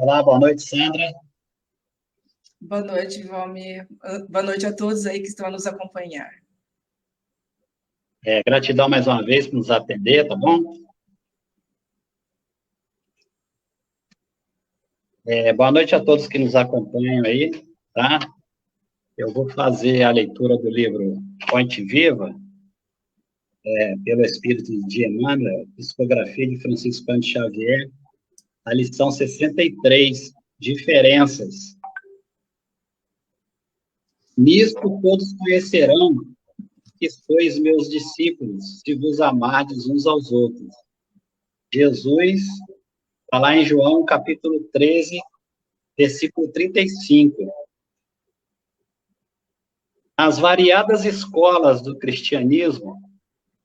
Olá, boa noite, Sandra. Boa noite, Valmir. Boa noite a todos aí que estão a nos acompanhar. Gratidão mais uma vez por nos atender, tá bom? Boa noite a todos que nos acompanham aí, tá? Eu vou fazer a leitura do livro Fonte Viva, pelo Espírito de Emmanuel, Psicografia de Francisco Cândido Xavier, a lição 63, Diferenças. Nisto todos conhecerão que sois meus discípulos, se vos amardes uns aos outros. Jesus, está lá em João, capítulo 13, versículo 35. Nas variadas escolas do cristianismo,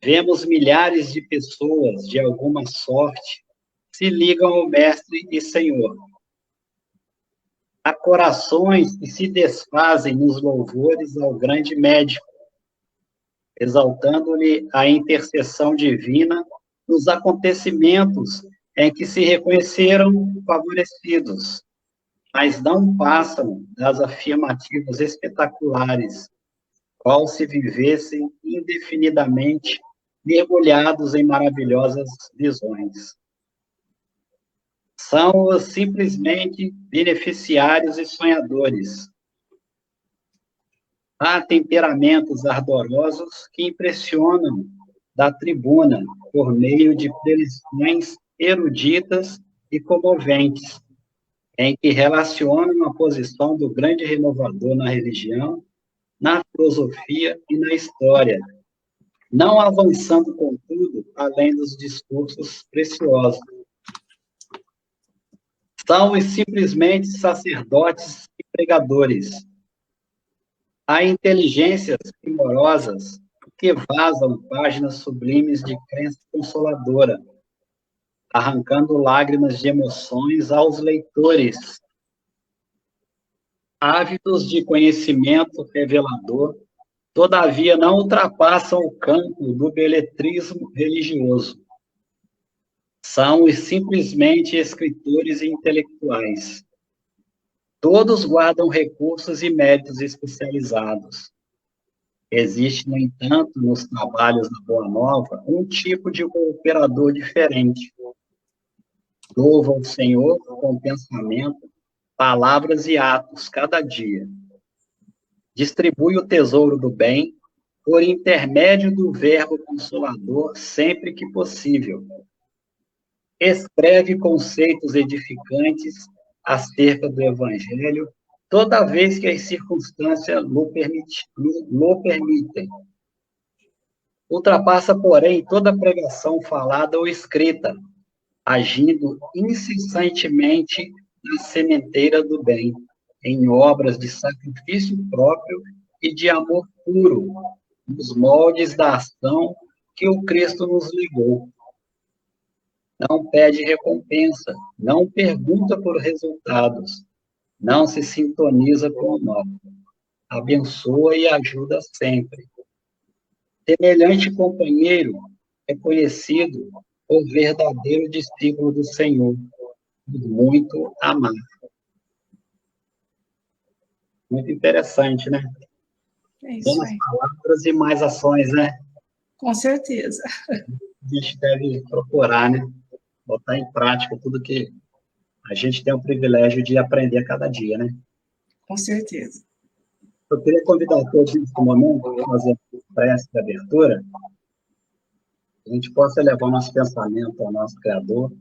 vemos milhares de pessoas, de alguma sorte, se ligam ao Mestre e Senhor. Há corações que se desfazem nos louvores ao grande médico, exaltando-lhe a intercessão divina nos acontecimentos em que se reconheceram favorecidos, mas não passam das afirmativas espetaculares, qual se vivessem indefinidamente mergulhados em maravilhosas visões. São os simplesmente beneficiários e sonhadores. Há temperamentos ardorosos que impressionam da tribuna por meio de preleções eruditas e comoventes, em que relacionam a posição do grande renovador na religião, na filosofia e na história, não avançando, contudo, além dos discursos preciosos. São simplesmente sacerdotes e pregadores. Há inteligências primorosas que vazam páginas sublimes de crença consoladora, arrancando lágrimas de emoções aos leitores. Ávidos de conhecimento revelador, todavia não ultrapassam o campo do beletrismo religioso. São simplesmente escritores e intelectuais. Todos guardam recursos e méritos especializados. Existe, no entanto, nos trabalhos da Boa Nova, um tipo de cooperador diferente. Louva o Senhor com pensamento, palavras e atos cada dia. Distribui o tesouro do bem por intermédio do verbo consolador sempre que possível. Escreve conceitos edificantes acerca do Evangelho toda vez que as circunstâncias lo permitem. Ultrapassa, porém, toda pregação falada ou escrita, agindo incessantemente na sementeira do bem, em obras de sacrifício próprio e de amor puro, nos moldes da ação que o Cristo nos legou. Não pede recompensa, não pergunta por resultados, não se sintoniza com o mal, abençoa e ajuda sempre. Semelhante companheiro é conhecido por verdadeiro discípulo do Senhor, muito amado. Muito interessante, né? É isso Menos aí. palavras e mais ações, né? Com certeza. A gente deve procurar, né? Botar em prática tudo que a gente tem o privilégio de aprender a cada dia, né? Com certeza. Eu queria convidar todos nesse momento a fazer a prece de abertura, que a gente possa levar o nosso pensamento ao nosso Criador.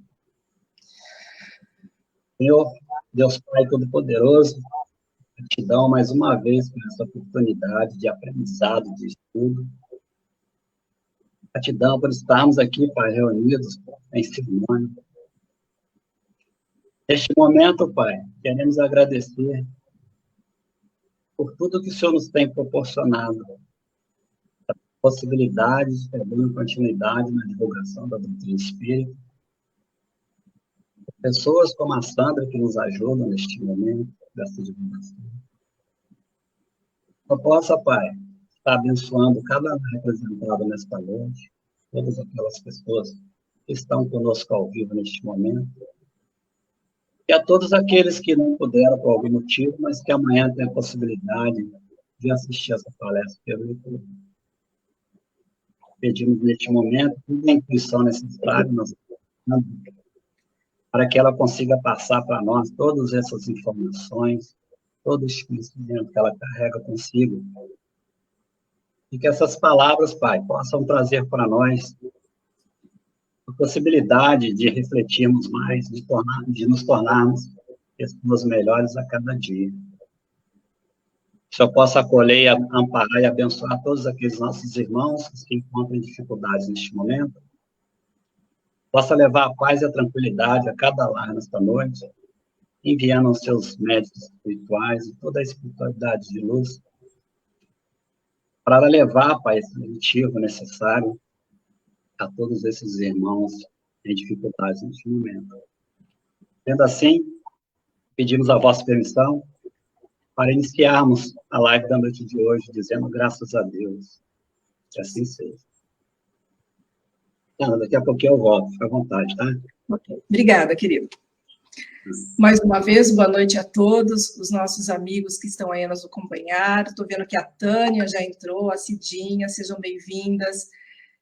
Senhor, Deus Pai Todo-Poderoso, gratidão mais uma vez por essa oportunidade de aprendizado, de estudo. Gratidão por estarmos aqui, Pai, reunidos em cerimônia. Neste momento, Pai, queremos agradecer por tudo que o Senhor nos tem proporcionado, possibilidades, dando continuidade na divulgação da doutrina espírita. Pessoas como a Sandra que nos ajudam neste momento dessa divulgação. Eu possa, Pai, estar abençoando cada representado nesta noite, todas aquelas pessoas que estão conosco ao vivo neste momento. E a todos aqueles que não puderam por algum motivo, mas que amanhã têm a possibilidade de assistir essa palestra pelo YouTube. Pedimos neste momento toda a intuição necessária para que ela consiga passar para nós todas essas informações, todo esse conhecimento que ela carrega consigo. E que essas palavras, Pai, possam trazer para nós a possibilidade de refletirmos mais, de nos tornarmos pessoas melhores a cada dia. Que o Senhor possa acolher, amparar e abençoar todos aqueles nossos irmãos que se encontram em dificuldades neste momento. Possa levar a paz e a tranquilidade a cada lar nesta noite, enviando os seus médicos espirituais e toda a espiritualidade de luz, para levar, Pai, esse objetivo necessário a todos esses irmãos em dificuldades neste momento. Sendo assim, pedimos a vossa permissão para iniciarmos a live da noite de hoje, dizendo graças a Deus. Que assim seja. Ana, daqui a pouquinho eu volto, fica à vontade, tá? Ok. Obrigada, querido. Mais uma vez, boa noite a todos, os nossos amigos que estão aí a nos acompanhar. Estou vendo que a Tânia já entrou, a Cidinha, sejam bem-vindas.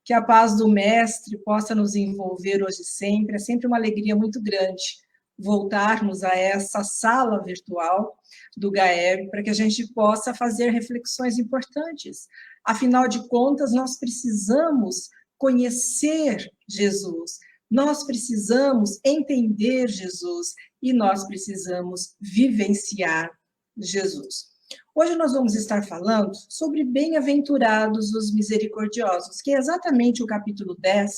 Que a paz do Mestre possa nos envolver hoje e sempre. É sempre uma alegria muito grande voltarmos a essa sala virtual do GAEB para que a gente possa fazer reflexões importantes. Afinal de contas, nós precisamos conhecer Jesus, nós precisamos entender Jesus e nós precisamos vivenciar Jesus. Hoje nós vamos estar falando sobre bem-aventurados os misericordiosos, que é exatamente o capítulo 10,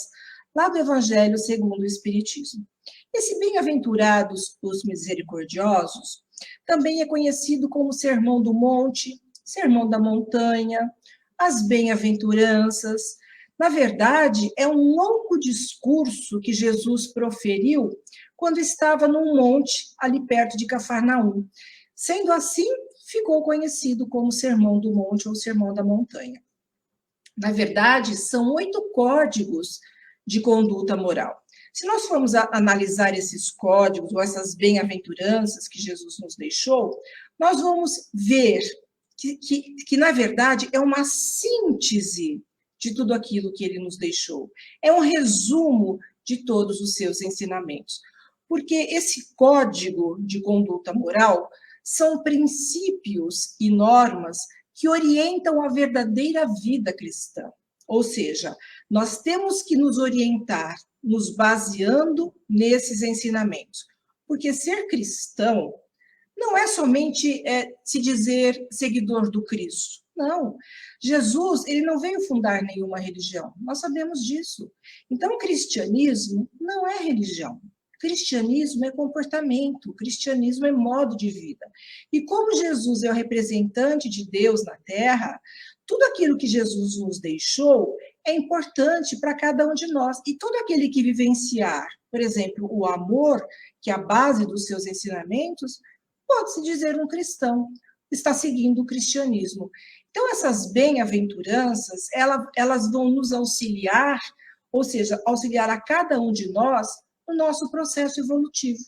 lá do Evangelho segundo o Espiritismo. Esse bem-aventurados os misericordiosos também é conhecido como Sermão do Monte, Sermão da Montanha, as bem-aventuranças. Na verdade, é um longo discurso que Jesus proferiu quando estava num monte ali perto de Cafarnaum. Sendo assim, ficou conhecido como Sermão do Monte ou Sermão da Montanha. Na verdade, são 8 códigos de conduta moral. Se nós formos analisar esses códigos ou essas bem-aventuranças que Jesus nos deixou, nós vamos ver que, na verdade, é uma síntese de tudo aquilo que ele nos deixou. É um resumo de todos os seus ensinamentos. Porque esse código de conduta moral são princípios e normas que orientam a verdadeira vida cristã. Ou seja, nós temos que nos orientar nos baseando nesses ensinamentos. Porque ser cristão não é somente se dizer seguidor do Cristo. Não. Jesus, ele não veio fundar nenhuma religião. Nós sabemos disso. Então, o cristianismo não é religião. Cristianismo é comportamento, cristianismo é modo de vida. E como Jesus é o representante de Deus na Terra, tudo aquilo que Jesus nos deixou é importante para cada um de nós. E todo aquele que vivenciar, por exemplo, o amor, que é a base dos seus ensinamentos, pode-se dizer um cristão, está seguindo o cristianismo. Então, essas bem-aventuranças, elas vão nos auxiliar, ou seja, auxiliar a cada um de nós no nosso processo evolutivo.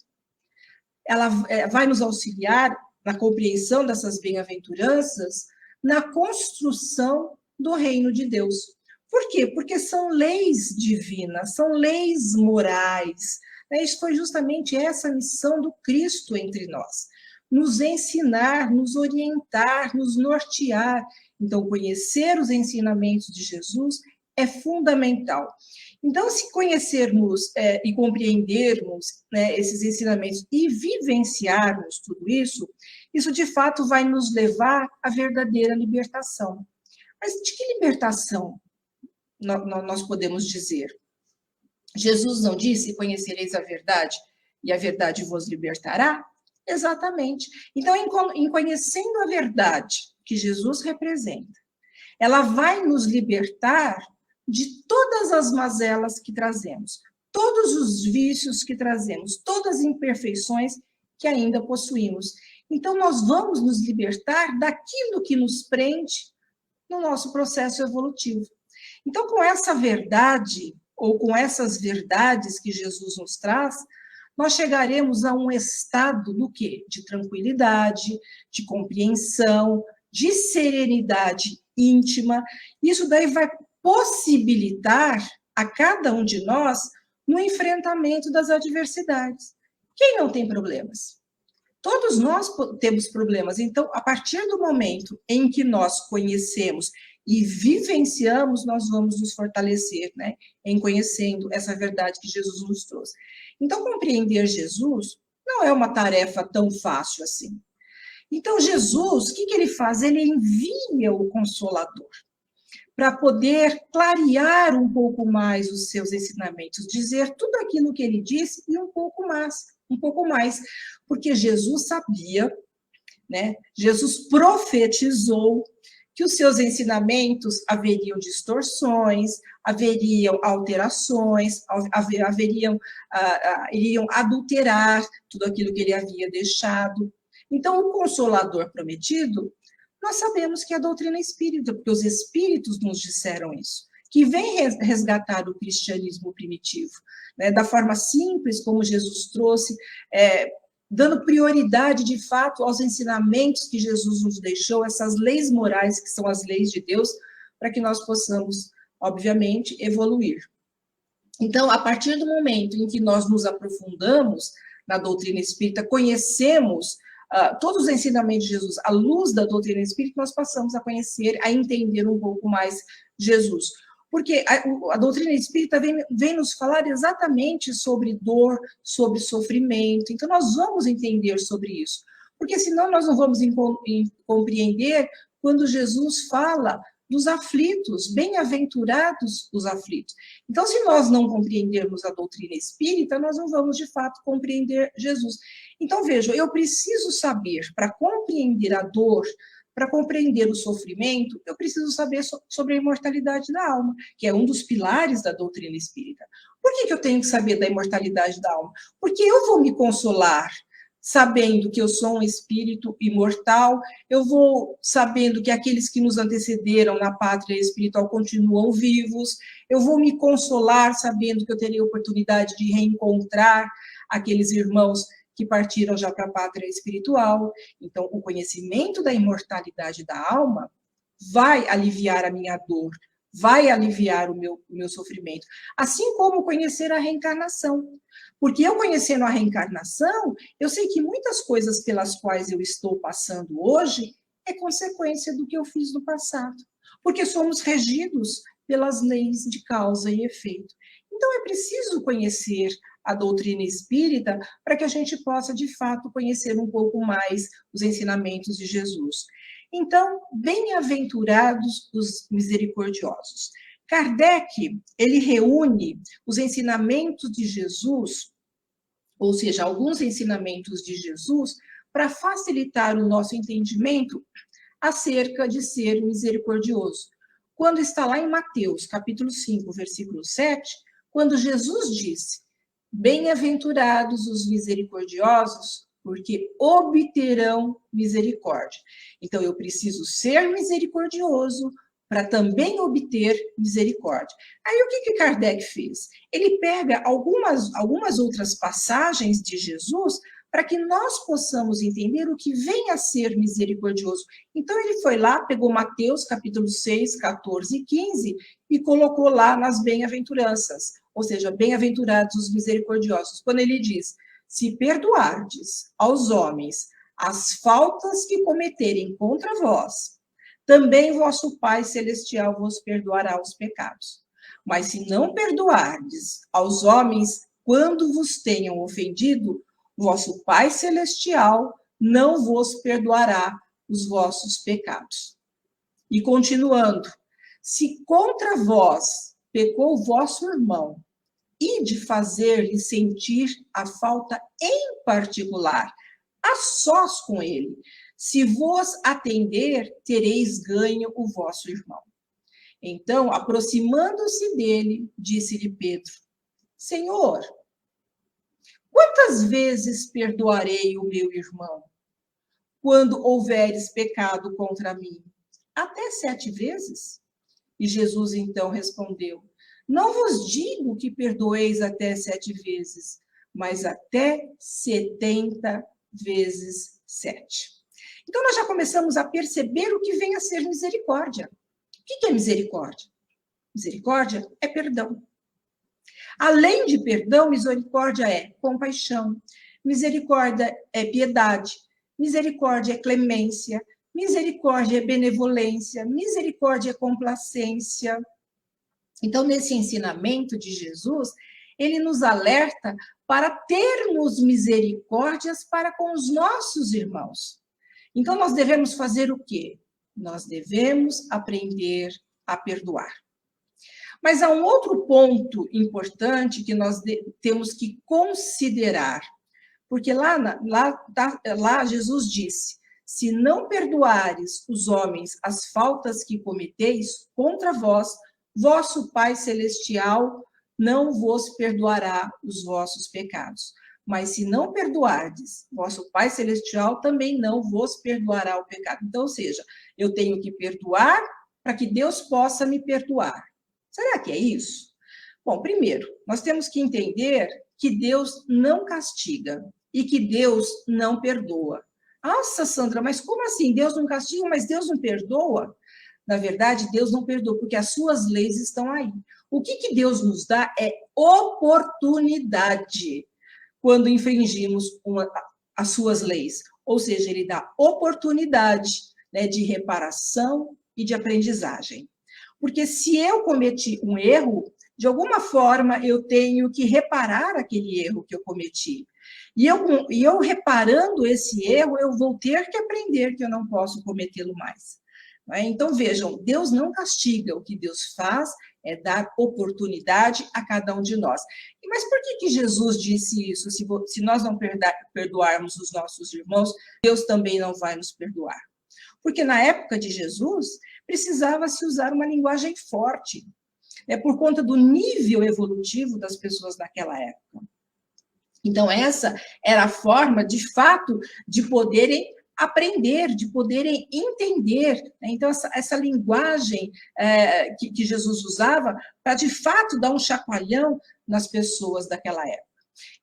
Ela vai nos auxiliar na compreensão dessas bem-aventuranças, na construção do reino de Deus. Por quê? Porque são leis divinas, são leis morais. Isso foi justamente essa missão do Cristo entre nós. Nos ensinar, nos orientar, nos nortear. Então, conhecer os ensinamentos de Jesus é fundamental. Então, se conhecermos e compreendermos esses ensinamentos e vivenciarmos tudo isso, isso de fato vai nos levar à verdadeira libertação. Mas de que libertação nós podemos dizer? Jesus não disse: conhecereis a verdade e a verdade vos libertará? Exatamente. Então, em conhecendo a verdade que Jesus representa, ela vai nos libertar de todas as mazelas que trazemos, todos os vícios que trazemos, todas as imperfeições que ainda possuímos. Então, nós vamos nos libertar daquilo que nos prende no nosso processo evolutivo. Então, com essa verdade, ou com essas verdades que Jesus nos traz, nós chegaremos a um estado do quê? De tranquilidade, de compreensão, de serenidade íntima. Isso daí vai possibilitar a cada um de nós no enfrentamento das adversidades. Quem não tem problemas? Todos nós temos problemas. Então, a partir do momento em que nós conhecemos e vivenciamos, nós vamos nos fortalecer, né? Em conhecendo essa verdade que Jesus nos trouxe. Então, compreender Jesus não é uma tarefa tão fácil assim. Então, Jesus, o que ele faz? Ele envia o Consolador para poder clarear um pouco mais os seus ensinamentos, dizer tudo aquilo que ele disse e um pouco mais, porque Jesus sabia, né? Jesus profetizou que os seus ensinamentos haveriam distorções, haveriam alterações, iriam adulterar tudo aquilo que ele havia deixado. Então, o Consolador prometido, nós sabemos que é a doutrina espírita, porque os espíritos nos disseram isso, que vem resgatar o cristianismo primitivo, né, da forma simples como Jesus trouxe, dando prioridade, de fato, aos ensinamentos que Jesus nos deixou, essas leis morais, que são as leis de Deus, para que nós possamos, obviamente, evoluir. Então, a partir do momento em que nós nos aprofundamos na doutrina espírita, conhecemos todos os ensinamentos de Jesus, à luz da doutrina espírita, nós passamos a conhecer, a entender um pouco mais Jesus. Porque a doutrina espírita vem nos falar exatamente sobre dor, sobre sofrimento. Então, nós vamos entender sobre isso. Porque senão nós não vamos compreender quando Jesus fala dos aflitos, bem-aventurados os aflitos. Então, se nós não compreendermos a doutrina espírita, nós não vamos, de fato, compreender Jesus. Então, vejam, eu preciso saber, para compreender a dor, para compreender o sofrimento, eu preciso saber sobre a imortalidade da alma, que é um dos pilares da doutrina espírita. Por que eu tenho que saber da imortalidade da alma? Porque eu vou me consolar sabendo que eu sou um espírito imortal, eu vou sabendo que aqueles que nos antecederam na pátria espiritual continuam vivos, eu vou me consolar sabendo que eu terei a oportunidade de reencontrar aqueles irmãos que partiram já para a pátria espiritual. Então, o conhecimento da imortalidade da alma vai aliviar a minha dor, vai aliviar o meu sofrimento. Assim como conhecer a reencarnação. Porque eu conhecendo a reencarnação, eu sei que muitas coisas pelas quais eu estou passando hoje é consequência do que eu fiz no passado. Porque somos regidos pelas leis de causa e efeito. Então, é preciso conhecer a doutrina espírita para que a gente possa, de fato, conhecer um pouco mais os ensinamentos de Jesus. Então, bem-aventurados os misericordiosos. Kardec, ele reúne os ensinamentos de Jesus, ou seja, alguns ensinamentos de Jesus, para facilitar o nosso entendimento acerca de ser misericordioso. Quando está lá em Mateus, capítulo 5, versículo 7, quando Jesus disse: bem-aventurados os misericordiosos, porque obterão misericórdia. Então, eu preciso ser misericordioso para também obter misericórdia. Aí, o que Kardec fez? Ele pega algumas outras passagens de Jesus para que nós possamos entender o que vem a ser misericordioso. Então, ele foi lá, pegou Mateus, capítulo 6, 14 e 15, e colocou lá nas bem-aventuranças, ou seja, bem-aventurados os misericordiosos, quando ele diz: se perdoardes aos homens as faltas que cometerem contra vós, também vosso Pai Celestial vos perdoará os pecados. Mas se não perdoardes aos homens quando vos tenham ofendido, vosso Pai Celestial não vos perdoará os vossos pecados. E continuando: se contra vós pecou vosso irmão, e de fazer-lhe sentir a falta em particular, a sós com ele. Se vos atender, tereis ganho o vosso irmão. Então, aproximando-se dele, disse-lhe Pedro: Senhor, quantas vezes perdoarei o meu irmão, quando houveres pecado contra mim? Até 7 vezes? E Jesus então respondeu: não vos digo que perdoeis até 7 vezes, mas até 70 vezes 7. Então, nós já começamos a perceber o que vem a ser misericórdia. O que é misericórdia? Misericórdia é perdão. Além de perdão, misericórdia é compaixão, misericórdia é piedade, misericórdia é clemência, misericórdia é benevolência, misericórdia é complacência. Então, nesse ensinamento de Jesus, ele nos alerta para termos misericórdias para com os nossos irmãos. Então, nós devemos fazer o quê? Nós devemos aprender a perdoar. Mas há um outro ponto importante que nós temos que considerar, porque lá Jesus disse: se não perdoares os homens as faltas que cometeis contra vós, vosso Pai Celestial não vos perdoará os vossos pecados. Mas se não perdoardes, vosso Pai Celestial também não vos perdoará o pecado. Então, ou seja, eu tenho que perdoar para que Deus possa me perdoar. Será que é isso? Bom, primeiro, nós temos que entender que Deus não castiga e que Deus não perdoa. Nossa, Sandra, mas como assim? Deus não castiga, mas Deus não perdoa? Na verdade, Deus não perdoa, porque as suas leis estão aí. O que Deus nos dá é oportunidade quando infringimos as suas leis. Ou seja, ele dá oportunidade, né, de reparação e de aprendizagem. Porque se eu cometi um erro, de alguma forma eu tenho que reparar aquele erro que eu cometi. E eu reparando esse erro, eu vou ter que aprender que eu não posso cometê-lo mais. Então, vejam, Deus não castiga, o que Deus faz é dar oportunidade a cada um de nós. Mas por que Jesus disse isso? Se nós não perdoarmos os nossos irmãos, Deus também não vai nos perdoar. Porque na época de Jesus, precisava-se usar uma linguagem forte, por conta do nível evolutivo das pessoas naquela época. Então, essa era a forma, de fato, de poderem aprender, de poderem entender. Então, essa linguagem que Jesus usava para, de fato, dar um chacoalhão nas pessoas daquela época.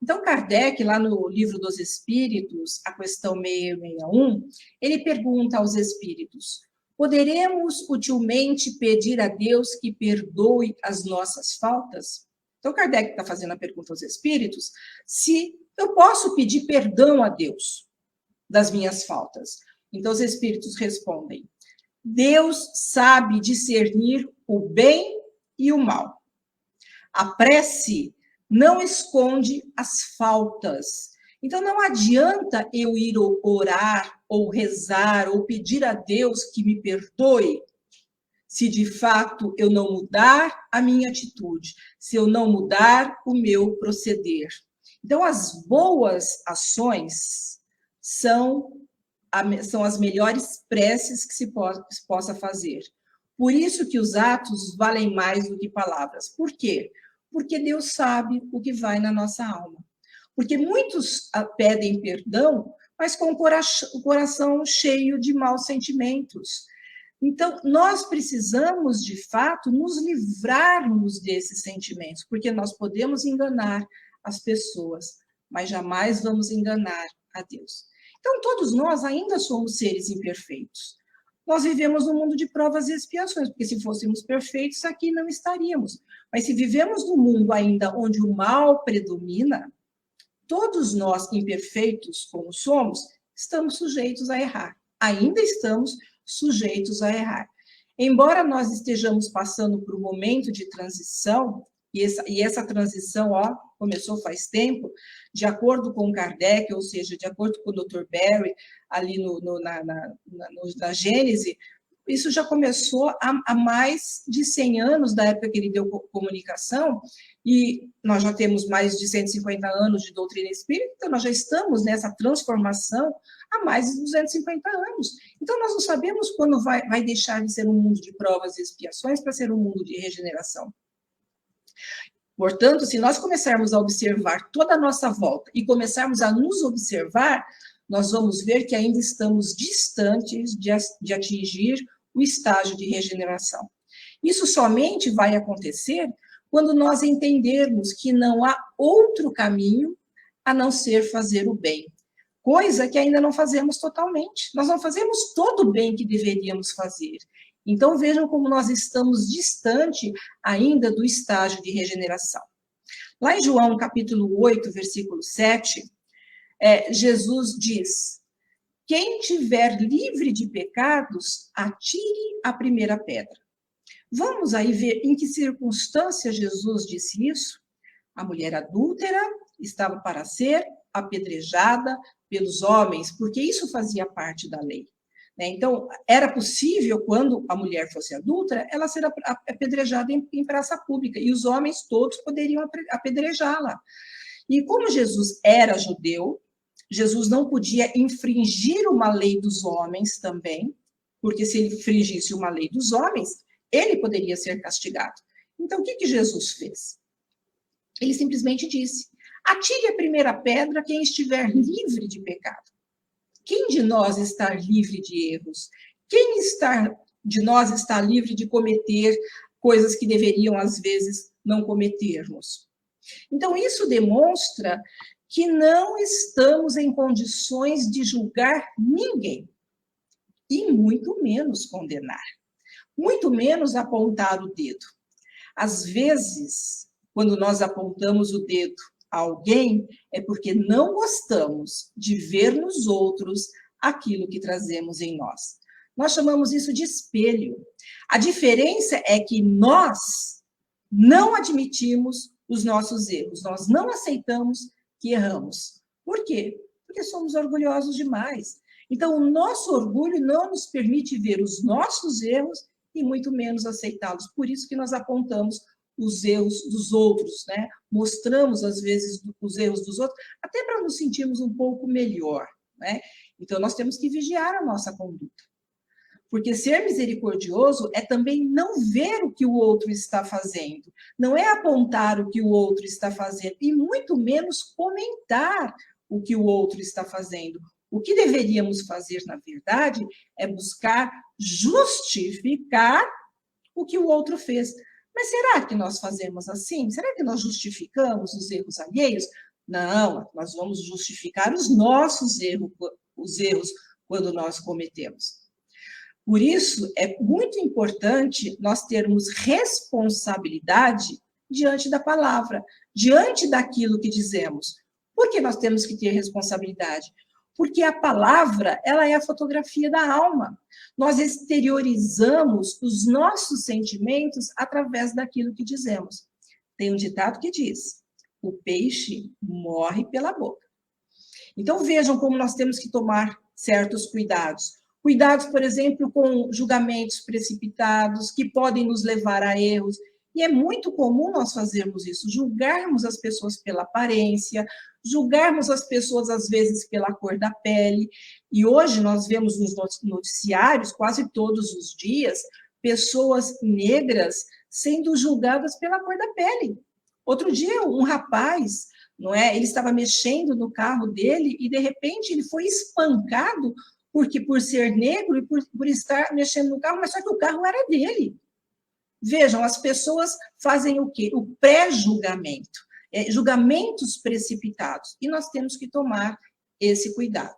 Então, Kardec, lá no Livro dos Espíritos, a questão 661, ele pergunta aos espíritos: poderemos utilmente pedir a Deus que perdoe as nossas faltas? Então, Kardec está fazendo a pergunta aos espíritos se eu posso pedir perdão a Deus das minhas faltas. Então, os espíritos respondem: Deus sabe discernir o bem e o mal. A prece não esconde as faltas. Então, não adianta eu ir orar, ou rezar, ou pedir a Deus que me perdoe, se de fato eu não mudar a minha atitude, se eu não mudar o meu proceder. Então, as boas ações são as melhores preces que se possa fazer. Por isso que os atos valem mais do que palavras. Por quê? Porque Deus sabe o que vai na nossa alma. Porque muitos pedem perdão, mas com o coração cheio de maus sentimentos. Então, nós precisamos, de fato, nos livrarmos desses sentimentos, porque nós podemos enganar as pessoas, mas jamais vamos enganar a Deus. Então, todos nós ainda somos seres imperfeitos. Nós vivemos num mundo de provas e expiações, porque se fôssemos perfeitos, aqui não estaríamos. Mas se vivemos num mundo ainda onde o mal predomina, todos nós, imperfeitos como somos, estamos sujeitos a errar. Ainda estamos sujeitos a errar. Embora nós estejamos passando por um momento de transição, e essa transição começou faz tempo, de acordo com Kardec, ou seja, de acordo com o Dr. Berry, ali na Gênese, isso já começou há mais de 100 anos, da época que ele deu comunicação, e nós já temos mais de 150 anos de doutrina espírita, então nós já estamos nessa transformação há mais de 250 anos. Então, nós não sabemos quando vai deixar de ser um mundo de provas e expiações para ser um mundo de regeneração. Portanto, se nós começarmos a observar toda a nossa volta e começarmos a nos observar, nós vamos ver que ainda estamos distantes de atingir o estágio de regeneração. Isso somente vai acontecer quando nós entendermos que não há outro caminho a não ser fazer o bem. Coisa que ainda não fazemos totalmente. Nós não fazemos todo o bem que deveríamos fazer. Então, vejam como nós estamos distante ainda do estágio de regeneração. Lá em João, capítulo 8, versículo 7, Jesus diz: quem tiver livre de pecados, atire a primeira pedra. Vamos aí ver em que circunstância Jesus disse isso? A mulher adúltera estava para ser apedrejada pelos homens, porque isso fazia parte da lei. Então, era possível, quando a mulher fosse adúltera, ela ser apedrejada em praça pública, e os homens todos poderiam apedrejá-la. E como Jesus era judeu, Jesus não podia infringir uma lei dos homens também, porque se ele infringisse uma lei dos homens, ele poderia ser castigado. Então, o que Jesus fez? Ele simplesmente disse: atire a primeira pedra quem estiver livre de pecado. Quem de nós está livre de erros? Quem de nós está livre de cometer coisas que deveriam, às vezes, não cometermos? Então, isso demonstra que não estamos em condições de julgar ninguém, e muito menos condenar, muito menos apontar o dedo. Às vezes, quando nós apontamos o dedo a alguém, é porque não gostamos de ver nos outros aquilo que trazemos em nós. Nós chamamos isso de espelho. A diferença é que nós não admitimos os nossos erros, nós não aceitamos que erramos. Por quê? Porque somos orgulhosos demais. Então, o nosso orgulho não nos permite ver os nossos erros e muito menos aceitá-los. Por isso que nós apontamos os erros dos outros, né? Mostramos, às vezes, os erros dos outros, até para nos sentirmos um pouco melhor, né? Então, nós temos que vigiar a nossa conduta. Porque ser misericordioso é também não ver o que o outro está fazendo, não é apontar o que o outro está fazendo, e muito menos comentar o que o outro está fazendo. O que deveríamos fazer, na verdade, é buscar justificar o que o outro fez. Mas será que nós fazemos assim? Será que nós justificamos os erros alheios? Não, nós vamos justificar os nossos erros quando nós cometemos. Por isso, é muito importante nós termos responsabilidade diante da palavra, diante daquilo que dizemos. Por que nós temos que ter responsabilidade? Porque a palavra, ela é a fotografia da alma. Nós exteriorizamos os nossos sentimentos através daquilo que dizemos. Tem um ditado que diz: o peixe morre pela boca. Então, vejam como nós temos que tomar certos cuidados. Cuidados, por exemplo, com julgamentos precipitados, que podem nos levar a erros. E é muito comum nós fazermos isso, julgarmos as pessoas pela aparência, julgarmos as pessoas, às vezes, pela cor da pele. E hoje nós vemos nos noticiários, quase todos os dias, pessoas negras sendo julgadas pela cor da pele. Outro dia, um rapaz, não é? Ele estava mexendo no carro dele e, de repente, ele foi espancado por ser negro e por estar mexendo no carro, mas só que o carro era dele. Vejam, as pessoas fazem o quê? O pré-julgamento, julgamentos precipitados. E nós temos que tomar esse cuidado,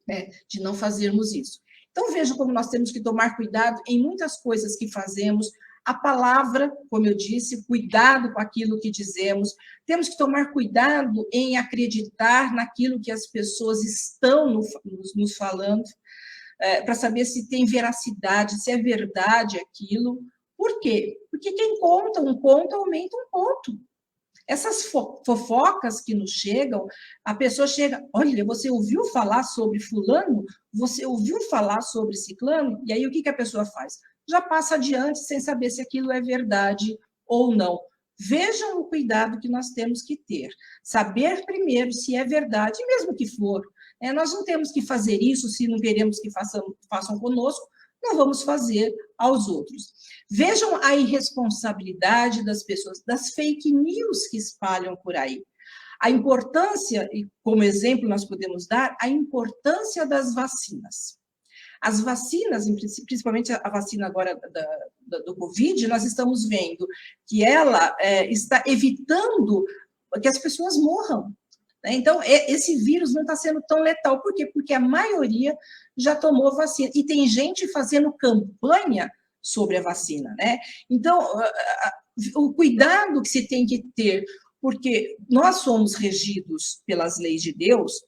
né, de não fazermos isso. Então, vejam como nós temos que tomar cuidado em muitas coisas que fazemos. A palavra, como eu disse, cuidado com aquilo que dizemos. Temos que tomar cuidado em acreditar naquilo que as pessoas estão nos falando, para saber se tem veracidade, se é verdade aquilo. Por quê? Porque quem conta um ponto, aumenta um ponto. Essas fofocas que nos chegam, a pessoa chega: olha, você ouviu falar sobre fulano? Você ouviu falar sobre ciclano? E aí o que a pessoa faz? Já passa adiante sem saber se aquilo é verdade ou não. Vejam o cuidado que nós temos que ter. Saber primeiro se é verdade, mesmo que for. Nós não temos que fazer isso se não queremos que façam conosco, não vamos fazer aos outros. Vejam a irresponsabilidade das pessoas, das fake news que espalham por aí. A importância, e como exemplo nós podemos dar, a importância das vacinas. As vacinas, principalmente a vacina agora do Covid, nós estamos vendo que ela está evitando que as pessoas morram. né? Então, esse vírus não está sendo tão letal. Por quê? Porque a maioria já tomou vacina. E tem gente fazendo campanha sobre a vacina, né? Então, o cuidado que se tem que ter, porque nós somos regidos pelas leis de Deus,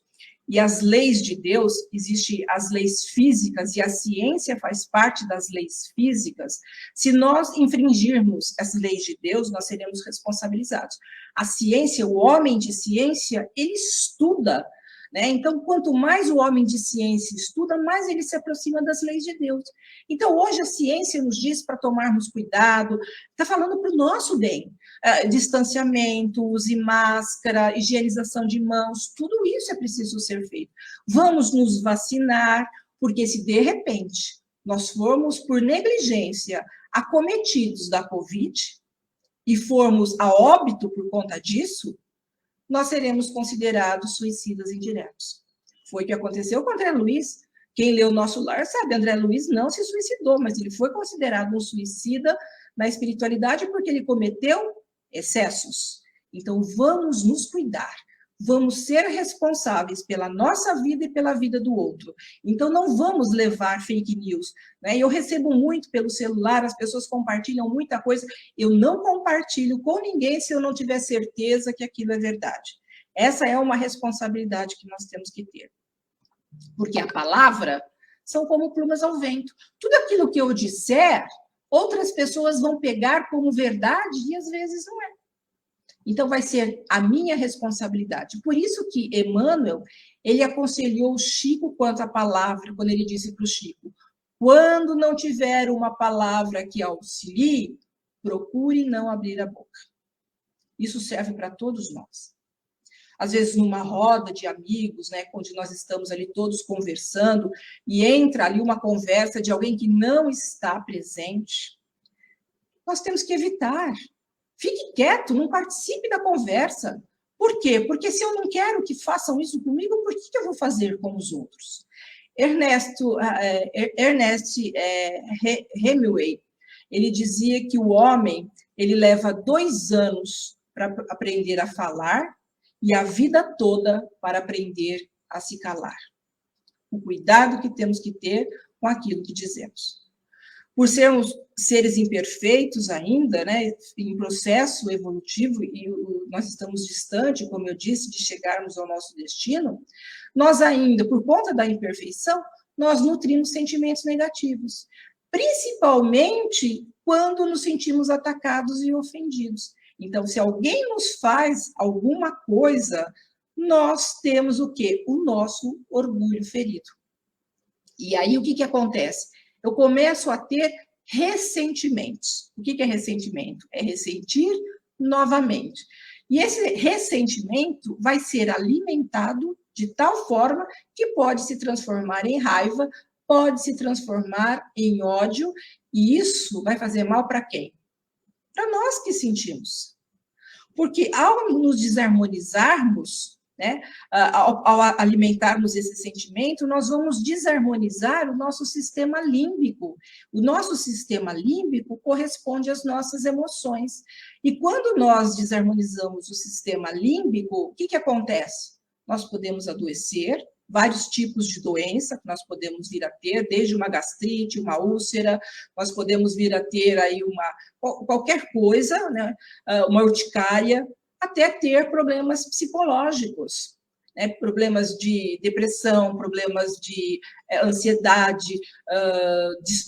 e as leis de Deus, existem as leis físicas, e a ciência faz parte das leis físicas. Se nós infringirmos as leis de Deus, nós seremos responsabilizados. A ciência, o homem de ciência, ele estuda, né? Então, quanto mais o homem de ciência estuda, mais ele se aproxima das leis de Deus. Então, hoje a ciência nos diz para tomarmos cuidado, está falando para o nosso bem. Distanciamento, use máscara, higienização de mãos, tudo isso é preciso ser feito. Vamos nos vacinar, porque se de repente nós formos por negligência acometidos da Covid e formos a óbito por conta disso, nós seremos considerados suicidas indiretos. Foi o que aconteceu com André Luiz. Quem leu Nosso Lar sabe, André Luiz não se suicidou, mas ele foi considerado um suicida na espiritualidade porque ele cometeu excessos. Então, vamos nos cuidar, vamos ser responsáveis pela nossa vida e pela vida do outro. Então, não vamos levar fake news, né? Eu recebo muito pelo celular, as pessoas compartilham muita coisa, eu não compartilho com ninguém se eu não tiver certeza que aquilo é verdade. Essa é uma responsabilidade que nós temos que ter. Porque a palavra são como plumas ao vento. Tudo aquilo que eu disser, outras pessoas vão pegar como verdade e às vezes não é. Então, vai ser a minha responsabilidade. Por isso que Emmanuel, ele aconselhou o Chico quanto à palavra, quando ele disse para o Chico, quando não tiver uma palavra que auxilie, procure não abrir a boca. Isso serve para todos nós. Às vezes, numa roda de amigos, né, onde nós estamos ali todos conversando, e entra ali uma conversa de alguém que não está presente, nós temos que evitar. Fique quieto, não participe da conversa. Por quê? Porque se eu não quero que façam isso comigo, por que eu vou fazer com os outros? Ernest Hemingway, ele dizia que o homem, ele leva 2 anos para aprender a falar e a vida toda para aprender a se calar. O cuidado que temos que ter com aquilo que dizemos. Por sermos seres imperfeitos ainda, né, em processo evolutivo, e nós estamos distante, como eu disse, de chegarmos ao nosso destino, nós ainda, por conta da imperfeição, nós nutrimos sentimentos negativos, principalmente quando nos sentimos atacados e ofendidos. Então, se alguém nos faz alguma coisa, nós temos o quê? O nosso orgulho ferido. E aí, o que acontece? Eu começo a ter ressentimentos. O que é ressentimento? É ressentir novamente. E esse ressentimento vai ser alimentado de tal forma que pode se transformar em raiva, pode se transformar em ódio, e isso vai fazer mal para quem? Para nós que sentimos. Porque ao nos desarmonizarmos, né, ao alimentarmos esse sentimento, nós vamos desarmonizar o nosso sistema límbico. O nosso sistema límbico corresponde às nossas emoções. E quando nós desarmonizamos o sistema límbico, o que acontece? Nós podemos adoecer, vários tipos de doença que nós podemos vir a ter, desde uma gastrite, uma úlcera, nós podemos vir a ter aí qualquer coisa, né, uma urticária, até ter problemas psicológicos, né? Problemas de depressão, problemas de ansiedade,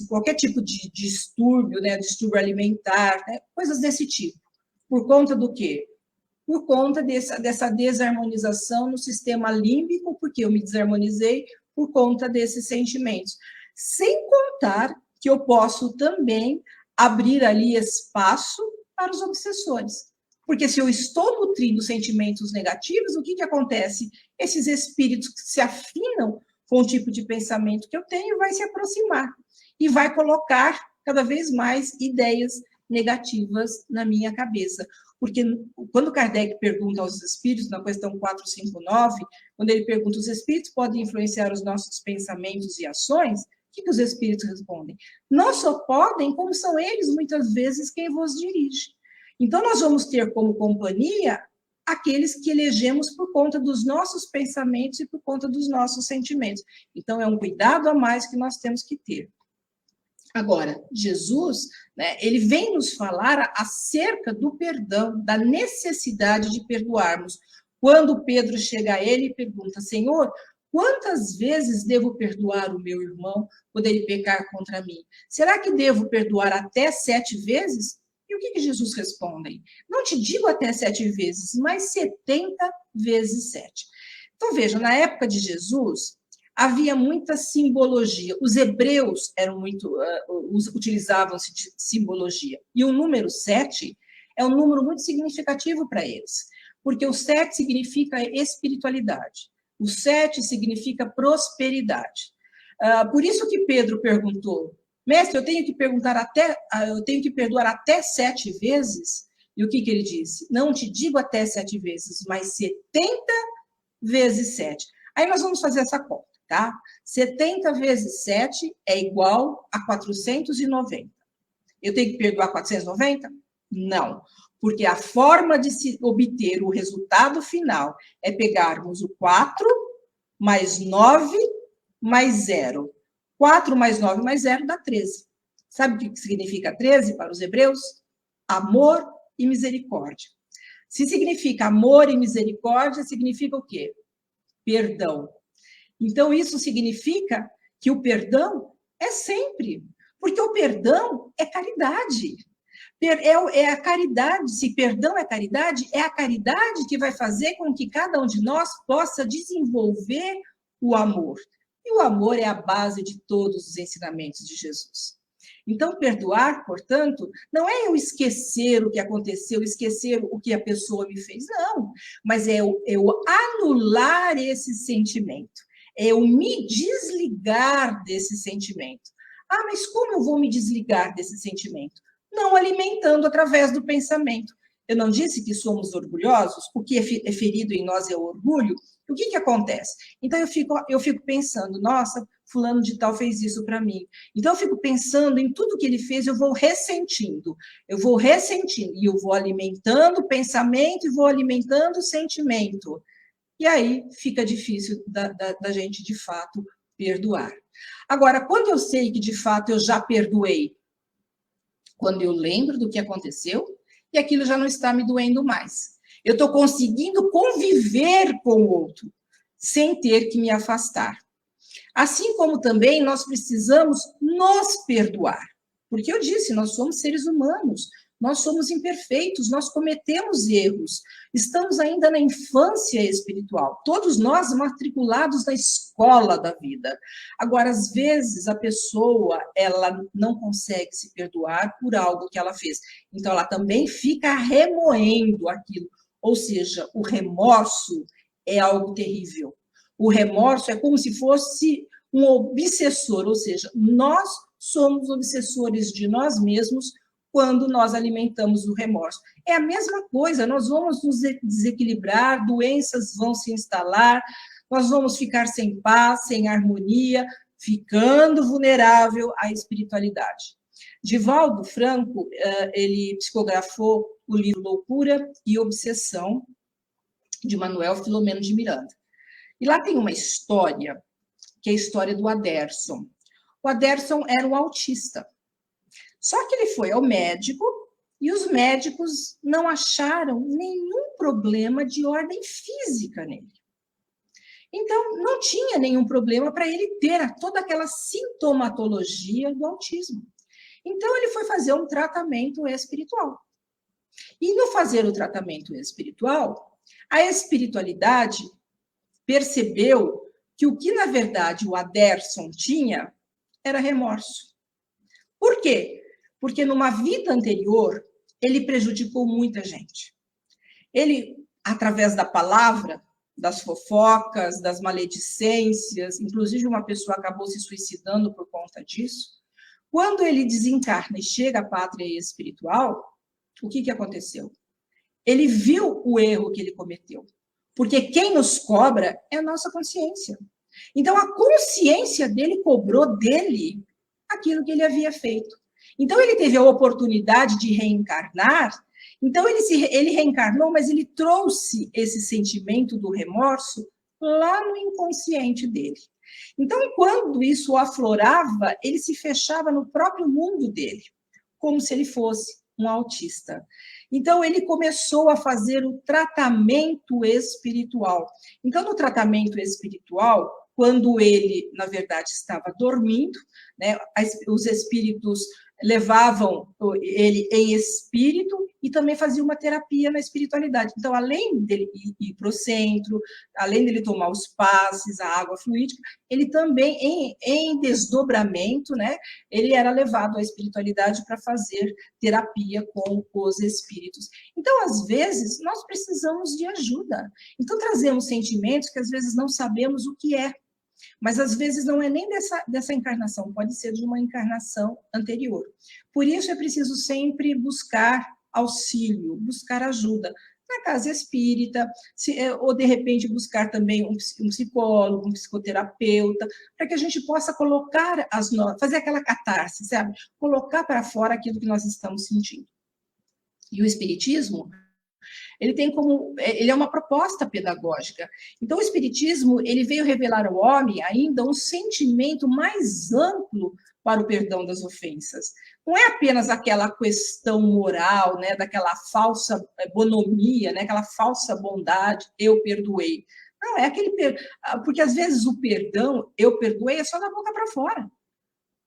qualquer tipo de distúrbio, né? Distúrbio alimentar, né? Coisas desse tipo. Por conta do quê? Por conta dessa desarmonização no sistema límbico, porque eu me desarmonizei por conta desses sentimentos. Sem contar que eu posso também abrir ali espaço para os obsessores. Porque se eu estou nutrindo sentimentos negativos, o que acontece? Esses espíritos que se afinam com o tipo de pensamento que eu tenho vai se aproximar e vai colocar cada vez mais ideias negativas na minha cabeça. Porque quando Kardec pergunta aos espíritos, na questão 459, quando ele pergunta, os espíritos podem influenciar os nossos pensamentos e ações? O que os espíritos respondem? Não só podem, como são eles, muitas vezes, quem vos dirige. Então, nós vamos ter como companhia aqueles que elegemos por conta dos nossos pensamentos e por conta dos nossos sentimentos. Então, é um cuidado a mais que nós temos que ter. Agora, Jesus, né, ele vem nos falar acerca do perdão, da necessidade de perdoarmos. Quando Pedro chega a ele e pergunta, Senhor, quantas vezes devo perdoar o meu irmão quando ele pecar contra mim? Será que devo perdoar até 7 vezes? E o que Jesus responde? Não te digo até 7 vezes, mas 70 vezes 7. Então, veja, na época de Jesus, havia muita simbologia. Os hebreus eram muito, utilizavam-se de simbologia. E o número 7 é um número muito significativo para eles, porque o 7 significa espiritualidade. O 7 significa prosperidade. Por isso que Pedro perguntou, mestre, eu tenho que perdoar até 7 vezes? E o que ele disse? Não te digo até 7 vezes, mas 70 vezes 7. Aí nós vamos fazer essa conta, tá? 70 vezes 7 é igual a 490. Eu tenho que perdoar 490? Não, porque a forma de se obter o resultado final é pegarmos o 4 mais 9 mais 0. 4 mais 9 mais 0 dá 13. Sabe o que significa 13 para os hebreus? Amor e misericórdia. Se significa amor e misericórdia, significa o quê? Perdão. Então, isso significa que o perdão é sempre, porque o perdão é caridade. É a caridade, se perdão é caridade, é a caridade que vai fazer com que cada um de nós possa desenvolver o amor. E o amor é a base de todos os ensinamentos de Jesus. Então, perdoar, portanto, não é eu esquecer o que aconteceu, esquecer o que a pessoa me fez, não. Mas é eu anular esse sentimento, é eu me desligar desse sentimento. Ah, mas como eu vou me desligar desse sentimento? Não alimentando através do pensamento. Eu não disse que somos orgulhosos? O que é ferido em nós é o orgulho? O que acontece? Então, eu fico pensando, nossa, fulano de tal fez isso para mim. Então, eu fico pensando em tudo que ele fez, eu vou ressentindo, e eu vou alimentando o pensamento e vou alimentando o sentimento. E aí fica difícil da gente, de fato, perdoar. Agora, quando eu sei que, de fato, eu já perdoei, quando eu lembro do que aconteceu e aquilo já não está me doendo mais. Eu estou conseguindo conviver com o outro, sem ter que me afastar. Assim como também nós precisamos nos perdoar. Porque eu disse, nós somos seres humanos, nós somos imperfeitos, nós cometemos erros, estamos ainda na infância espiritual, todos nós matriculados na escola da vida. Agora, às vezes, a pessoa, ela não consegue se perdoar por algo que ela fez, então ela também fica remoendo aquilo, ou seja, o remorso é algo terrível. O remorso é como se fosse um obsessor, ou seja, nós somos obsessores de nós mesmos quando nós alimentamos o remorso. É a mesma coisa, nós vamos nos desequilibrar, doenças vão se instalar, nós vamos ficar sem paz, sem harmonia, ficando vulnerável à espiritualidade. Divaldo Franco, ele psicografou o livro Loucura e Obsessão, de Manuel Filomeno de Miranda. E lá tem uma história, que é a história do Aderson. O Aderson era um autista. Só que ele foi ao médico e os médicos não acharam nenhum problema de ordem física nele. Então, não tinha nenhum problema para ele ter toda aquela sintomatologia do autismo. Então, ele foi fazer um tratamento espiritual. E no fazer o tratamento espiritual, a espiritualidade percebeu que o que, na verdade, o Aderson tinha era remorso. Por quê? Porque numa vida anterior, ele prejudicou muita gente. Ele, através da palavra, das fofocas, das maledicências, inclusive uma pessoa acabou se suicidando por conta disso. Quando ele desencarna e chega à pátria espiritual, o que aconteceu? Ele viu o erro que ele cometeu. Porque quem nos cobra é a nossa consciência. Então, a consciência dele cobrou dele aquilo que ele havia feito. Então, ele teve a oportunidade de reencarnar Então, ele reencarnou, mas ele trouxe esse sentimento do remorso lá no inconsciente dele. Então, quando isso aflorava, ele se fechava no próprio mundo dele, como se ele fosse um autista. Então, ele começou a fazer o tratamento espiritual. Então, no tratamento espiritual, quando ele, na verdade, estava dormindo, né, os espíritos levavam ele em espírito e também faziam uma terapia na espiritualidade. Então, além dele ir para o centro, além dele tomar os passes, a água fluídica, ele também, em desdobramento, né, ele era levado à espiritualidade para fazer terapia com os espíritos. Então, às vezes, nós precisamos de ajuda. Então, trazemos sentimentos que às vezes não sabemos o que é. Mas, às vezes, não é nem dessa encarnação, pode ser de uma encarnação anterior. Por isso, é preciso sempre buscar auxílio, buscar ajuda na casa espírita, ou, de repente, buscar também um psicólogo, um psicoterapeuta, para que a gente possa colocar fazer aquela catarse, sabe? Colocar para fora aquilo que nós estamos sentindo. E o espiritismo, ele é uma proposta pedagógica. Então, o espiritismo, ele veio revelar ao homem ainda um sentimento mais amplo para o perdão das ofensas. Não é apenas aquela questão moral, né, daquela falsa bonomia, né, aquela falsa bondade, eu perdoei. Não, é aquele... Porque, às vezes, o perdão, eu perdoei, é só da boca para fora.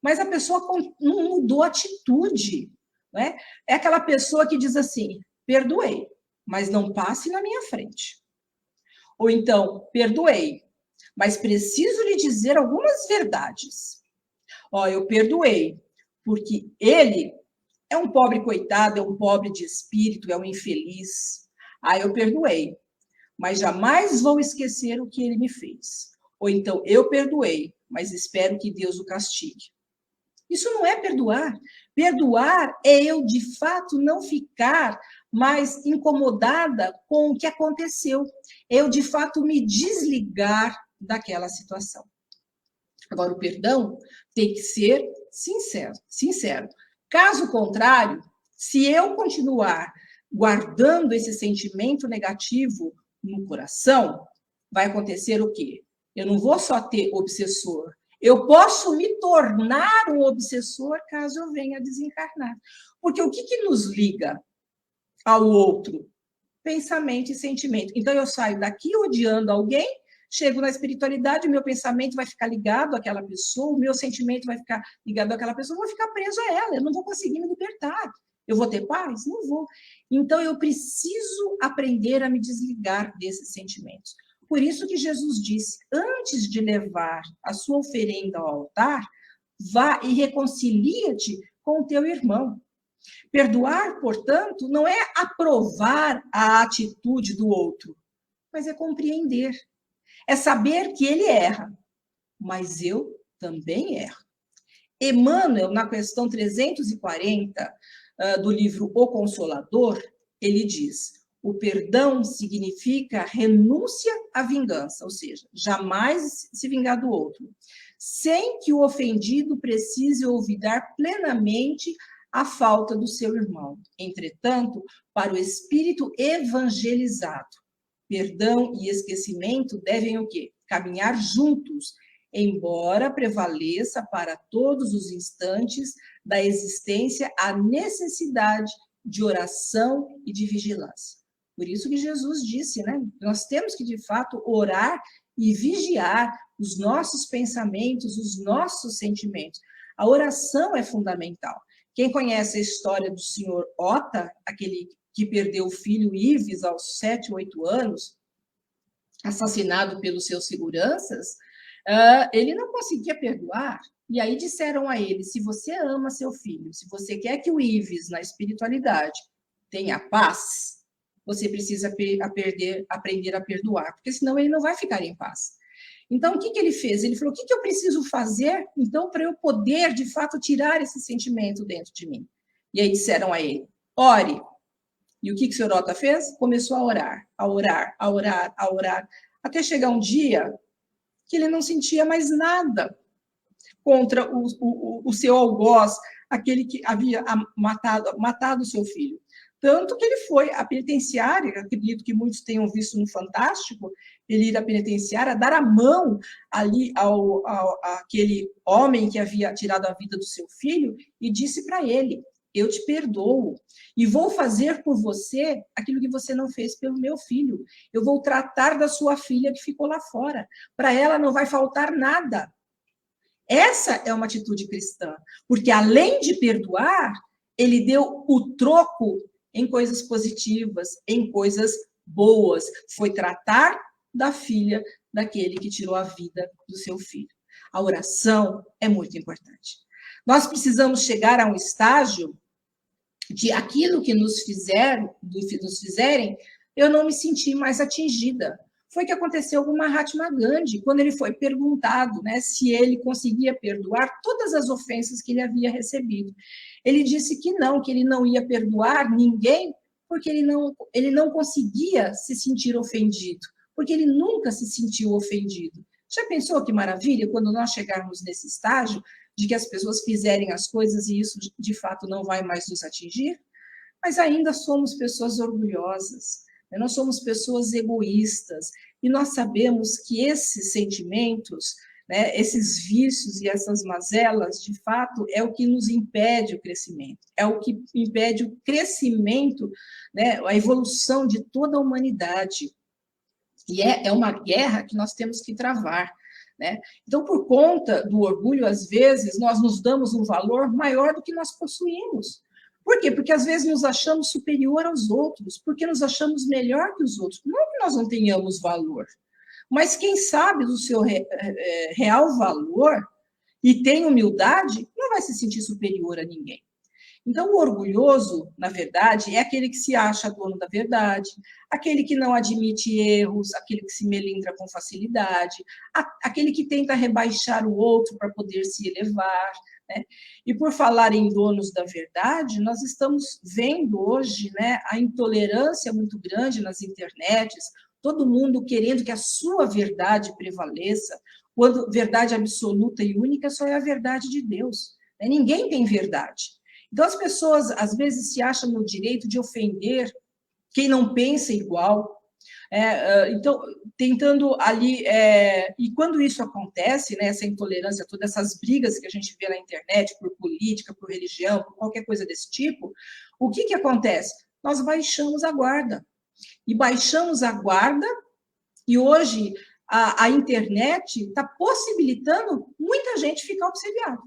Mas a pessoa não mudou a atitude. Né? É aquela pessoa que diz assim, perdoei, mas não passe na minha frente. Ou então, perdoei, mas preciso lhe dizer algumas verdades. Ó, eu perdoei, porque ele é um pobre coitado, é um pobre de espírito, é um infeliz. Ah, eu perdoei, mas jamais vou esquecer o que ele me fez. Ou então, eu perdoei, mas espero que Deus o castigue. Isso não é perdoar. Perdoar é eu, de fato, não ficar mais incomodada com o que aconteceu. Eu, de fato, me desligar daquela situação. Agora, o perdão tem que ser sincero. Caso contrário, se eu continuar guardando esse sentimento negativo no coração, vai acontecer o quê? Eu não vou só ter obsessor, eu posso me tornar um obsessor caso eu venha a desencarnar. Porque o que nos liga ao outro? Pensamento e sentimento. Então, eu saio daqui odiando alguém, chego na espiritualidade, o meu pensamento vai ficar ligado àquela pessoa, o meu sentimento vai ficar ligado àquela pessoa, eu vou ficar preso a ela, eu não vou conseguir me libertar. Eu vou ter paz? Não vou. Então, eu preciso aprender a me desligar desses sentimentos. Por isso que Jesus disse, antes de levar a sua oferenda ao altar, vá e reconcilia-te com o teu irmão. Perdoar, portanto, não é aprovar a atitude do outro, mas é compreender. É saber que ele erra, mas eu também erro. Emmanuel, na questão 340 do livro O Consolador, ele diz: o perdão significa renúncia à vingança, ou seja, jamais se vingar do outro, sem que o ofendido precise olvidar plenamente a falta do seu irmão. Entretanto, para o espírito evangelizado, perdão e esquecimento devem o quê? Caminhar juntos, embora prevaleça para todos os instantes da existência a necessidade de oração e de vigilância. Por isso que Jesus disse, né? Nós temos que, de fato, orar e vigiar os nossos pensamentos, os nossos sentimentos. A oração é fundamental. Quem conhece a história do senhor Ota, aquele que perdeu o filho Ives aos 7, 8 anos, assassinado pelos seus seguranças, ele não conseguia perdoar. E aí disseram a ele, se você ama seu filho, se você quer que o Ives, na espiritualidade, tenha paz, você precisa aprender a perdoar, porque senão ele não vai ficar em paz. Então, o que ele fez? Ele falou, o que eu preciso fazer, então, para eu poder, de fato, tirar esse sentimento dentro de mim? E aí disseram a ele, ore. E o que o senhor Ota fez? Começou a orar, a orar, a orar, a orar, até chegar um dia que ele não sentia mais nada contra o seu algoz, aquele que havia matado o seu filho. Tanto que ele foi à penitenciária, acredito que muitos tenham visto no Fantástico, ele ir à penitenciária, dar a mão ali àquele homem que havia tirado a vida do seu filho e disse para ele: eu te perdoo e vou fazer por você aquilo que você não fez pelo meu filho. Eu vou tratar da sua filha que ficou lá fora. Para ela não vai faltar nada. Essa é uma atitude cristã, porque além de perdoar, ele deu o troco em coisas positivas, em coisas boas. Foi tratar da filha daquele que tirou a vida do seu filho. A oração é muito importante. Nós precisamos chegar a um estágio de aquilo que nos fizerem, eu não me senti mais atingida. Foi o que aconteceu com Mahatma Gandhi, quando ele foi perguntado, né, se ele conseguia perdoar todas as ofensas que ele havia recebido. Ele disse que ele não ia perdoar ninguém, porque ele não conseguia se sentir ofendido, porque ele nunca se sentiu ofendido. Já pensou que maravilha quando nós chegarmos nesse estágio de que as pessoas fizerem as coisas e isso, de fato, não vai mais nos atingir? Mas ainda somos pessoas orgulhosas, nós somos pessoas egoístas, e nós sabemos que esses sentimentos, né, esses vícios e essas mazelas, de fato, é o que nos impede o crescimento, é o que impede o crescimento, né, a evolução de toda a humanidade. E é uma guerra que nós temos que travar. Né? Então, por conta do orgulho, às vezes, nós nos damos um valor maior do que nós possuímos. Por quê? Porque às vezes nos achamos superior aos outros, porque nos achamos melhor que os outros. Não que nós não tenhamos valor, mas quem sabe do seu real valor e tem humildade, não vai se sentir superior a ninguém. Então, o orgulhoso, na verdade, é aquele que se acha dono da verdade, aquele que não admite erros, aquele que se melindra com facilidade, aquele que tenta rebaixar o outro para poder se elevar. Né? E por falar em donos da verdade, nós estamos vendo hoje, né, a intolerância muito grande nas internets, todo mundo querendo que a sua verdade prevaleça, quando verdade absoluta e única só é a verdade de Deus. Né? Ninguém tem verdade. Então, as pessoas, às vezes, se acham no direito de ofender quem não pensa igual. Então, tentando ali... e quando isso acontece, né, essa intolerância, todas essas brigas que a gente vê na internet, por política, por religião, por qualquer coisa desse tipo, o que acontece? Nós baixamos a guarda. E baixamos a guarda, e hoje a internet está possibilitando muita gente ficar obsediada.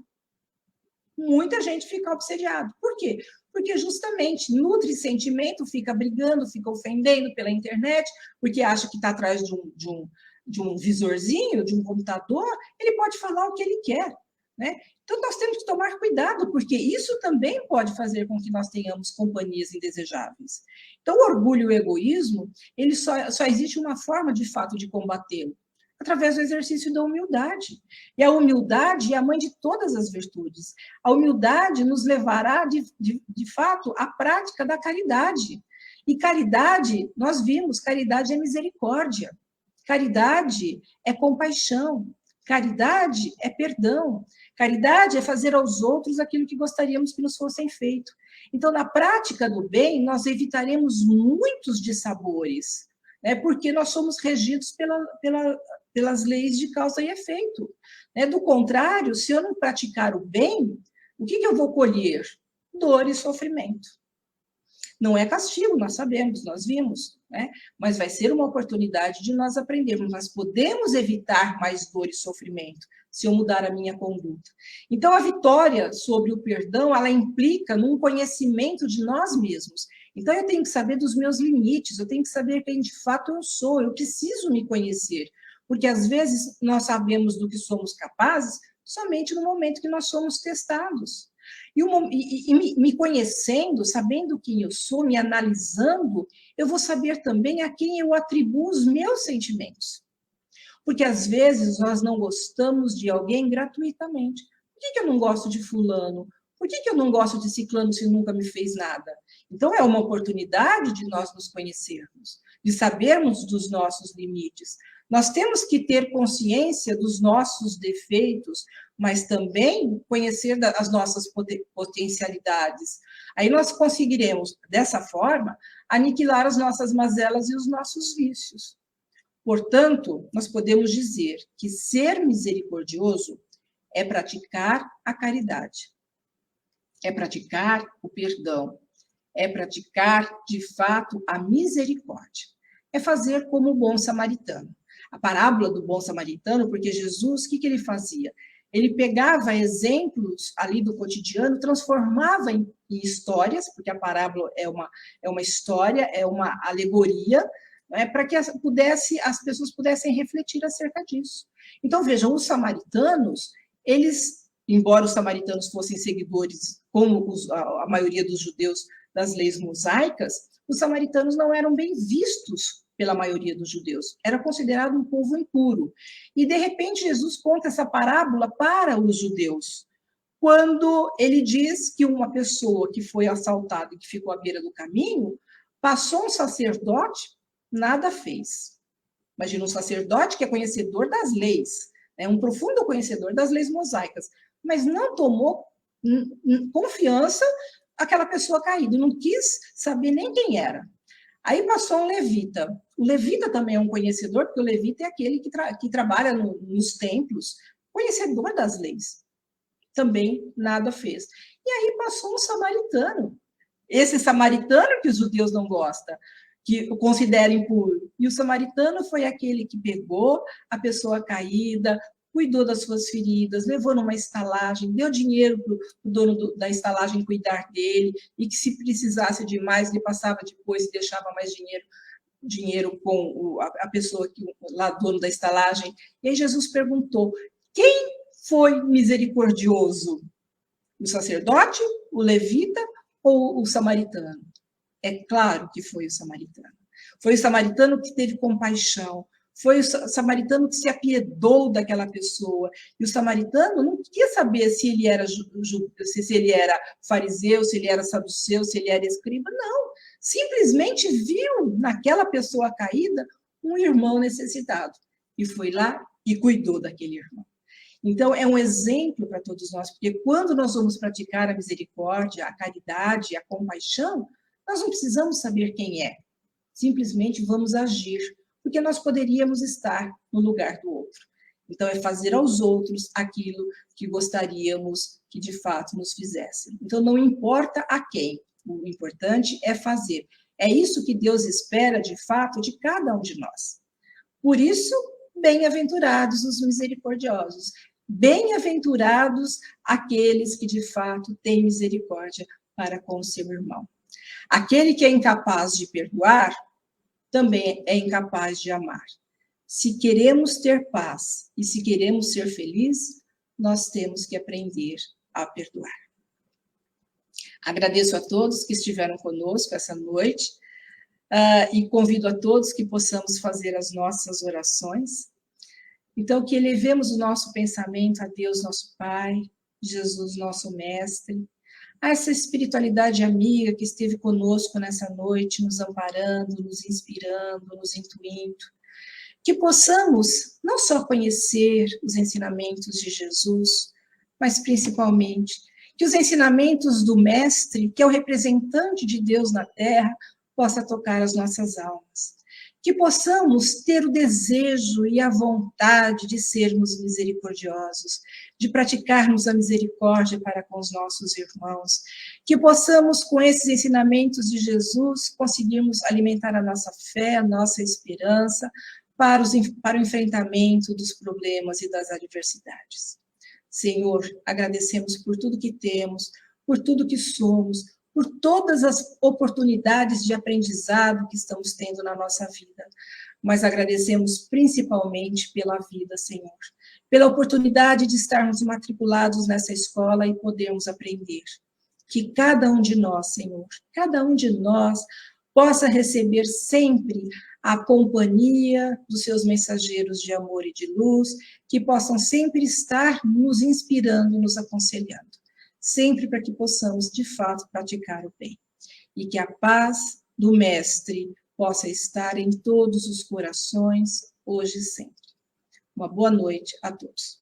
Muita gente fica obsediada. Por quê? Porque justamente nutre sentimento, fica brigando, fica ofendendo pela internet, porque acha que está atrás de um visorzinho, de um computador, ele pode falar o que ele quer. Né? Então, nós temos que tomar cuidado, porque isso também pode fazer com que nós tenhamos companhias indesejáveis. Então, o orgulho e o egoísmo, ele só existe uma forma, de fato, de combatê-lo, através do exercício da humildade. E a humildade é a mãe de todas as virtudes. A humildade nos levará, de fato, à prática da caridade. E caridade, nós vimos, caridade é misericórdia. Caridade é compaixão. Caridade é perdão. Caridade é fazer aos outros aquilo que gostaríamos que nos fossem feito. Então, na prática do bem, nós evitaremos muitos dissabores, né? Porque nós somos regidos pelas leis de causa e efeito. Né? Do contrário, se eu não praticar o bem, o que eu vou colher? Dor e sofrimento. Não é castigo, nós sabemos, nós vimos, né? Mas vai ser uma oportunidade de nós aprendermos. Nós podemos evitar mais dor e sofrimento se eu mudar a minha conduta. Então, a vitória sobre o perdão, ela implica num conhecimento de nós mesmos. Então, eu tenho que saber dos meus limites, eu tenho que saber quem de fato eu sou, eu preciso me conhecer. Porque, às vezes, nós sabemos do que somos capazes somente no momento que nós somos testados. E me conhecendo, sabendo quem eu sou, me analisando, eu vou saber também a quem eu atribuo os meus sentimentos. Porque, às vezes, nós não gostamos de alguém gratuitamente. Por que eu não gosto de fulano? Por que eu não gosto de ciclano se nunca me fez nada? Então, é uma oportunidade de nós nos conhecermos, de sabermos dos nossos limites. Nós temos que ter consciência dos nossos defeitos, mas também conhecer as nossas potencialidades. Aí nós conseguiremos, dessa forma, aniquilar as nossas mazelas e os nossos vícios. Portanto, nós podemos dizer que ser misericordioso é praticar a caridade, é praticar o perdão, é praticar, de fato, a misericórdia. É fazer como o bom samaritano. A parábola do bom samaritano, porque Jesus, o que ele fazia? Ele pegava exemplos ali do cotidiano, transformava em histórias, porque a parábola é uma história, é uma alegoria, né, para que as pessoas pudessem refletir acerca disso. Então, vejam, os samaritanos, eles, embora os samaritanos fossem seguidores, como a maioria dos judeus, das leis mosaicas, os samaritanos não eram bem vistos pela maioria dos judeus. Era considerado um povo impuro. E, de repente, Jesus conta essa parábola para os judeus, quando ele diz que uma pessoa que foi assaltada e que ficou à beira do caminho, passou um sacerdote, nada fez. Imagina um sacerdote que é conhecedor das leis, né, um profundo conhecedor das leis mosaicas, mas não tomou confiança aquela pessoa caída, não quis saber nem quem era. Aí passou um levita. O levita também é um conhecedor, porque o levita é aquele que trabalha nos templos, conhecedor das leis. Também nada fez. E aí passou um samaritano. Esse samaritano que os judeus não gostam, que o consideram impuro. E o samaritano foi aquele que pegou a pessoa caída, cuidou das suas feridas, levou numa estalagem, deu dinheiro para o dono da estalagem cuidar dele, e que se precisasse de mais, ele passava depois e deixava mais dinheiro com a pessoa, lá dono da estalagem. E aí Jesus perguntou, quem foi misericordioso? O sacerdote, o levita ou o samaritano? É claro que foi o samaritano. Foi o samaritano que teve compaixão, foi o samaritano que se apiedou daquela pessoa. E o samaritano não queria saber se ele era se ele era fariseu, se ele era saduceu, se ele era escriba. Não. Simplesmente viu naquela pessoa caída um irmão necessitado. E foi lá e cuidou daquele irmão. Então, é um exemplo para todos nós, porque quando nós vamos praticar a misericórdia, a caridade, a compaixão, nós não precisamos saber quem é. Simplesmente vamos agir, porque nós poderíamos estar no lugar do outro. Então, é fazer aos outros aquilo que gostaríamos que, de fato, nos fizessem. Então, não importa a quem, o importante é fazer. É isso que Deus espera, de fato, de cada um de nós. Por isso, bem-aventurados os misericordiosos. Bem-aventurados aqueles que, de fato, têm misericórdia para com o seu irmão. Aquele que é incapaz de perdoar, também é incapaz de amar. Se queremos ter paz e se queremos ser felizes, nós temos que aprender a perdoar. Agradeço a todos que estiveram conosco essa noite e convido a todos que possamos fazer as nossas orações. Então, que elevemos o nosso pensamento a Deus, nosso Pai, Jesus, nosso Mestre, a essa espiritualidade amiga que esteve conosco nessa noite, nos amparando, nos inspirando, nos intuindo, que possamos não só conhecer os ensinamentos de Jesus, mas principalmente que os ensinamentos do Mestre, que é o representante de Deus na Terra, possa tocar as nossas almas. Que possamos ter o desejo e a vontade de sermos misericordiosos, de praticarmos a misericórdia para com os nossos irmãos, que possamos, com esses ensinamentos de Jesus, conseguirmos alimentar a nossa fé, a nossa esperança, para o enfrentamento dos problemas e das adversidades. Senhor, agradecemos por tudo que temos, por tudo que somos, por todas as oportunidades de aprendizado que estamos tendo na nossa vida, mas agradecemos principalmente pela vida, Senhor, pela oportunidade de estarmos matriculados nessa escola e podermos aprender. Que cada um de nós, Senhor, cada um de nós possa receber sempre a companhia dos seus mensageiros de amor e de luz, que possam sempre estar nos inspirando, nos aconselhando, sempre para que possamos, de fato, praticar o bem. E que a paz do Mestre possa estar em todos os corações, hoje e sempre. Uma boa noite a todos.